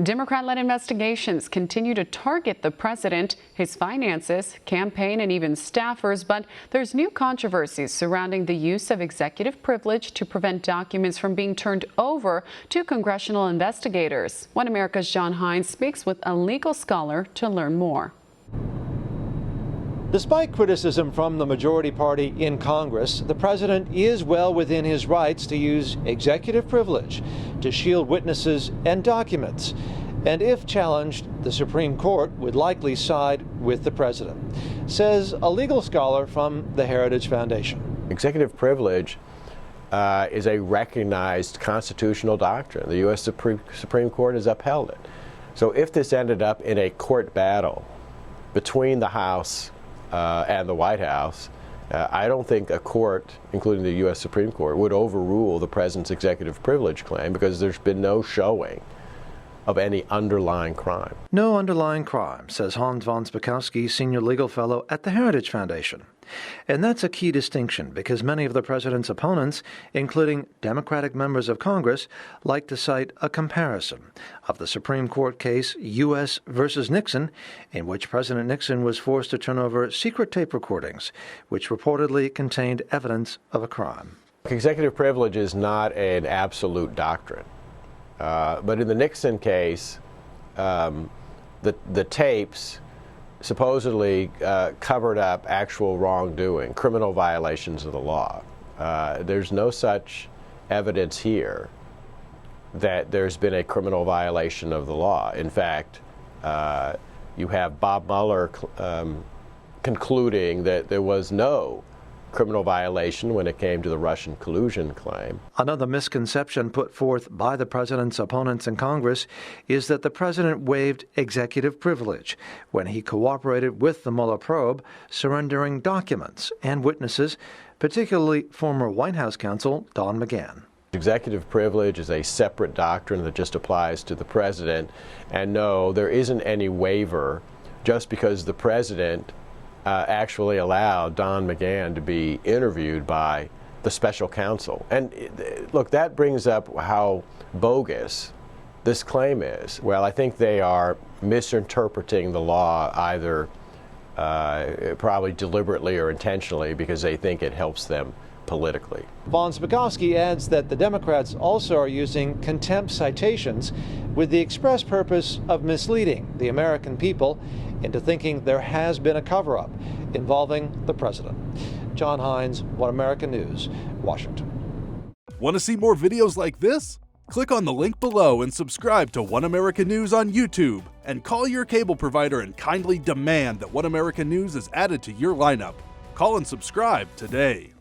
Democrat-led investigations continue to target the president, his finances, campaign, and even staffers, but there's new controversies surrounding the use of executive privilege to prevent documents from being turned over to congressional investigators. One America's John Hines speaks with a legal scholar to learn more. Despite criticism from the majority party in Congress, the president is well within his rights to use executive privilege to shield witnesses and documents. And if challenged, the Supreme Court would likely side with the president, says a legal scholar from the Heritage Foundation. Executive privilege is a recognized constitutional doctrine. The U.S. Supreme Court has upheld it. So if this ended up in a court battle between the House and the White House, I don't think a court, including the U.S. Supreme Court, would overrule the president's executive privilege claim because there's been no showing of any underlying crime. No underlying crime, says Hans von Spakovsky, senior legal fellow at the Heritage Foundation. And that's a key distinction because many of the president's opponents, including Democratic members of Congress, like to cite a comparison of the Supreme Court case U.S. versus Nixon, in which President Nixon was forced to turn over secret tape recordings, which reportedly contained evidence of a crime. Executive privilege is not an absolute doctrine. But in the Nixon case, the tapes supposedly covered up actual wrongdoing, criminal violations of the law. There's no such evidence here that there's been a criminal violation of the law. In fact, you have Bob Mueller concluding that there was no criminal violation when it came to the Russian collusion claim. Another misconception put forth by the president's opponents in Congress is that the president waived executive privilege when he cooperated with the Mueller probe, surrendering documents and witnesses, particularly former White House counsel Don McGahn. Executive privilege is a separate doctrine that just applies to the president, and no, there isn't any waiver just because the president actually allowed Don McGahn to be interviewed by the special counsel. And look, that brings up how bogus this claim is. Well, I think they are misinterpreting the law either probably deliberately or intentionally because they think it helps them politically. Von Spakovsky adds that the Democrats also are using contempt citations with the express purpose of misleading the American people into thinking there has been a cover-up involving the president. John Hines, One America News, Washington. Want to see more videos like this? Click on the link below and subscribe to One America News on YouTube, and call your cable provider and kindly demand that One America News is added to your lineup. Call and subscribe today.